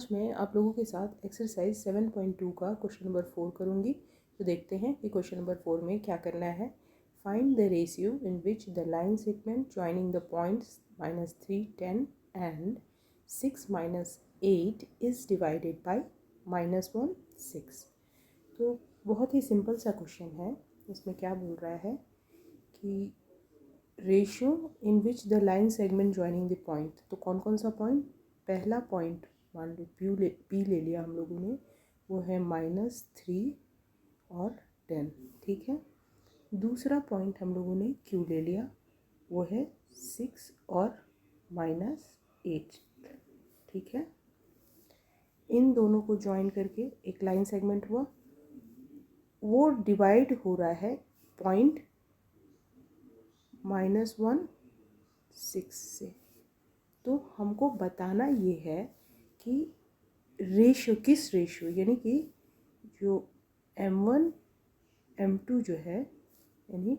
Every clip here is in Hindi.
आज मैं आप लोगों के साथ एक्सरसाइज 7.2 का क्वेश्चन नंबर 4 करूँगी। तो देखते हैं कि क्वेश्चन नंबर 4 में क्या करना है। Find the ratio in which the line segment joining the points -3, 10 and 6, -8 is divided by -1, 6। तो बहुत ही सिंपल सा क्वेश्चन है। इसमें क्या बोल रहा है कि ratio in which the line segment joining the point. तो कौन कौन सा पॉइंट? पहला पॉइंट मान लो पी ले लिया हम लोगों ने, वो है -3 और 10, ठीक है। दूसरा पॉइंट हम लोगों ने क्यू ले लिया, वो है 6 और -8, ठीक है। इन दोनों को ज्वाइन करके एक लाइन सेगमेंट हुआ, वो डिवाइड हो रहा है पॉइंट -1, 6 से। तो हमको बताना ये है कि रेशियो किस रेशियो, यानी कि जो m1 m2 जो है, यानी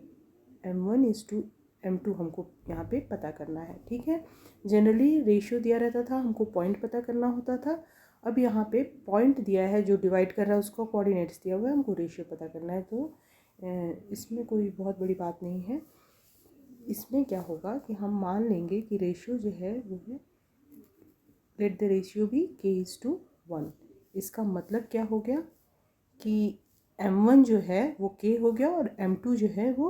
m1:m2 हमको यहाँ पे पता करना है, ठीक है। जनरली रेशियो दिया रहता था, हमको पॉइंट पता करना होता था। अब यहाँ पे पॉइंट दिया है जो डिवाइड कर रहा है, उसको कोऑर्डिनेट्स दिया हुआ है, हमको रेशियो पता करना है। तो इसमें कोई बहुत बड़ी बात नहीं है। इसमें क्या होगा कि हम मान लेंगे कि रेशियो जो है वो है, late the ratio be k:1। इसका मतलब क्या हो गया कि m1 जो है वो k हो गया और m2 जो है वो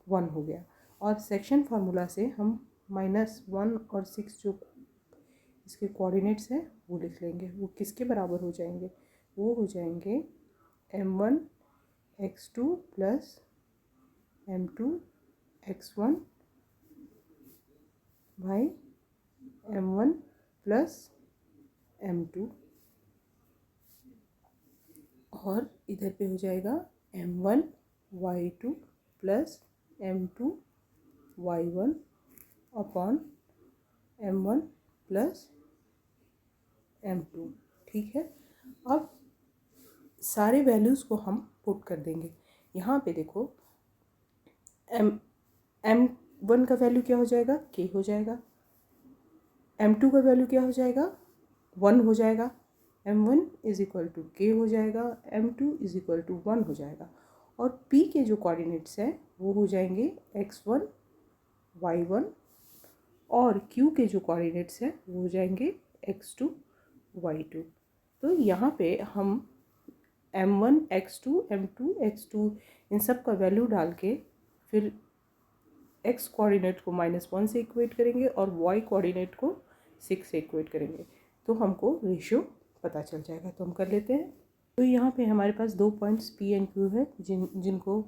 1 हो गया। और सेक्शन फार्मूला से हम -1 और 6 जो इसके कोऑर्डिनेट्स हैं वो लिख लेंगे। वो किसके बराबर हो जाएंगे? वो हो जाएंगे m1 x2 plus m2 x1 by m1 plus m2, और इधर पे हो जाएगा m1 y2 plus m2 y1 upon m1 plus m2, ठीक है। अब सारे वैल्यूज़ को हम पुट कर देंगे। यहाँ पे देखो m1 का वैल्यू क्या हो जाएगा? k हो जाएगा। m2 का वैल्यू क्या हो जाएगा? 1 हो जाएगा। m1 = k हो जाएगा, m2 = 1 हो जाएगा। और p के जो कोऑर्डिनेट्स हैं वो हो जाएंगे x1 y1, और q के जो कोऑर्डिनेट्स हैं वो हो जाएंगे x2 y2। तो यहाँ पे हम m1 x2 m2 x2 इन सब का वैल्यू डाल के फिर x कोऑर्डिनेट को -1 से इक्वेट करेंगे और y कोऑर्डिनेट को 6 से इक्वेट करेंगे, तो हमको रेशियो पता चल जाएगा। तो हम कर लेते हैं। तो यहाँ पे हमारे पास 2 पॉइंट्स p एंड q है जिनको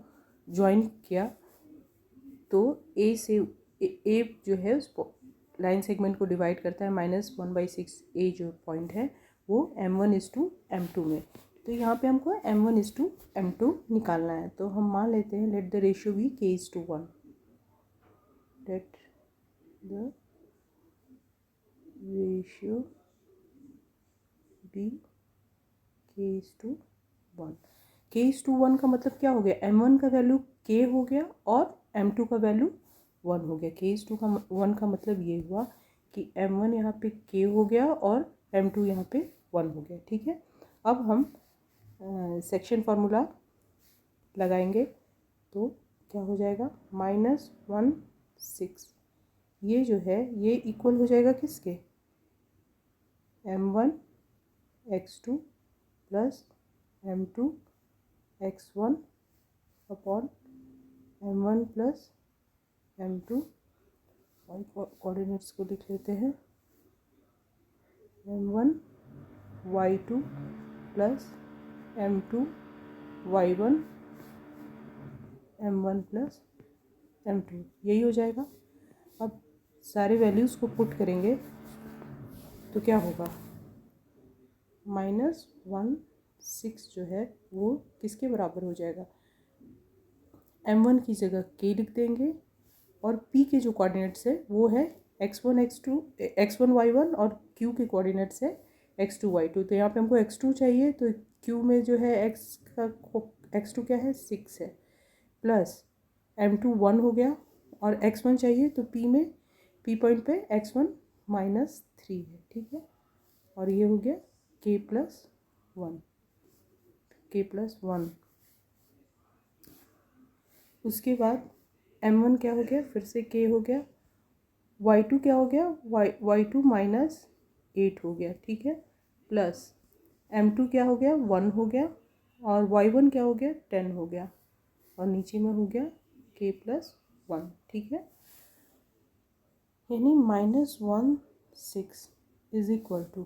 ज्वाइन किया। तो a से a जो है उस लाइन सेगमेंट को डिवाइड करता है -1/6। a जो पॉइंट है वो m1:m2 में। तो यहाँ पे हमको m1:m2 निकालना है। तो हम मान लेते हैं let the ratio be k:1। let the ratio be k:1। k:1 का मतलब क्या हो गया? m1 का वैल्यू k हो गया और m2 का वैल्यू 1 हो गया। k:1 का मतलब ये हुआ कि m1 यहाँ पे k हो गया और m2 यहाँ पे 1 हो गया, ठीक है। अब हम सेक्शन फार्मूला लगाएंगे तो क्या हो जाएगा? -1, 6, ये जो है ये इक्वल हो जाएगा किसके? m1 x2 plus m2 x1 upon m1 plus m2, और कोऑर्डिनेट्स को लिख लेते हैं m1 y2 plus m2 y1 m1 plus m2, यही हो जाएगा। अब सारे वैल्यूज़ को पुट करेंगे तो क्या होगा? -1, 6 जो है वो किसके बराबर हो जाएगा? m1 की जगह k लिख देंगे और p के जो कोऑर्डिनेट्स है वो है x1 y1 और q के कोऑर्डिनेट्स है x2 y2। तो यहाँ पे हमको x2 चाहिए, तो q में जो है x2 क्या है? 6 है, प्लस m2 1 हो गया, और x1 चाहिए तो p पॉइंट पे x1 -3 है, ठीक है। और ये हो गया k प्लस 1, k प्लस 1। उसके बाद m1 क्या हो गया, फिर से k हो गया, y2 क्या हो गया, y2 माइनस 8 हो गया, ठीक है, प्लस m2 क्या हो गया, 1 हो गया, और y1 क्या हो गया, 10 हो गया, और नीचे में हो गया k प्लस 1, ठीक है। यानी -1 6 इज इक्वल टू,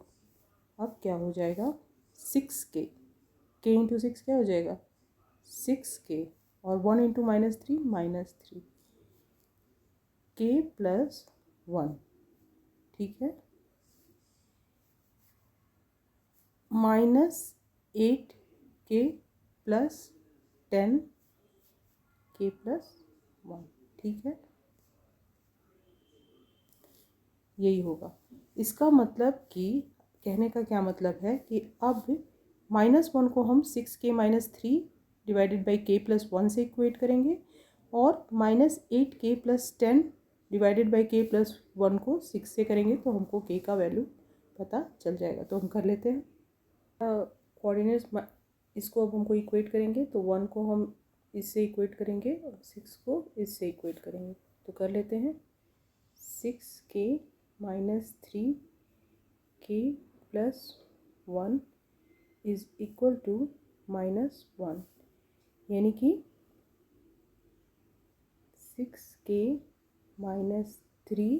अब क्या हो जाएगा, 6k, k इंटू 6 क्या हो जाएगा 6k, और 1 इंटू -3 -3, k प्लस 1, ठीक है, -8k प्लस 10 k प्लस 1, ठीक है, यही होगा। इसका मतलब कि कहने का क्या मतलब है कि अब -1 को हम 6k -3 divided by k plus 1 से इक्वेट करेंगे, और -8k plus 10 divided by k plus 1 को 6 से करेंगे, तो हमको k का वैल्यू पता चल जाएगा। तो हम कर लेते हैं कोऑर्डिनेट्स, इसको अब हमको इक्वेट करेंगे, तो 1 को हम इससे इक्वेट करेंगे और 6 को इससे इक्वेट करेंगे। तो कर लेते हैं 6k -3 k plus 1 is equal to -1, यानी कि 6k -3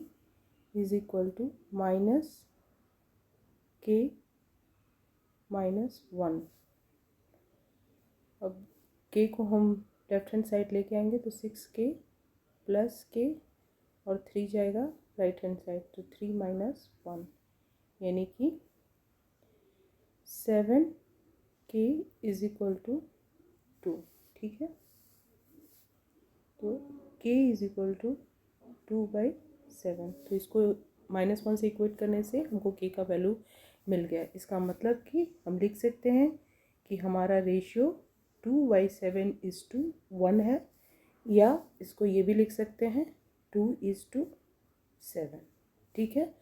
is equal to -k -1। अब k को हम लेफ्ट हैंड साइड लेके आएंगे, तो 6k प्लस k और 3 जाएगा राइट हैंड साइड, तो 3 - 1, यानी कि 7k इज इक्वल टू 2, ठीक है। तो k इज इक्वल टू 2/7, तो इसको -1 से इक्वेट करने से हमको k का वैल्यू मिल गया। इसका मतलब कि हम लिख सकते हैं कि हमारा रेशियो 2/7:1 है, या इसको ये भी लिख सकते हैं 2:7, ठीक है।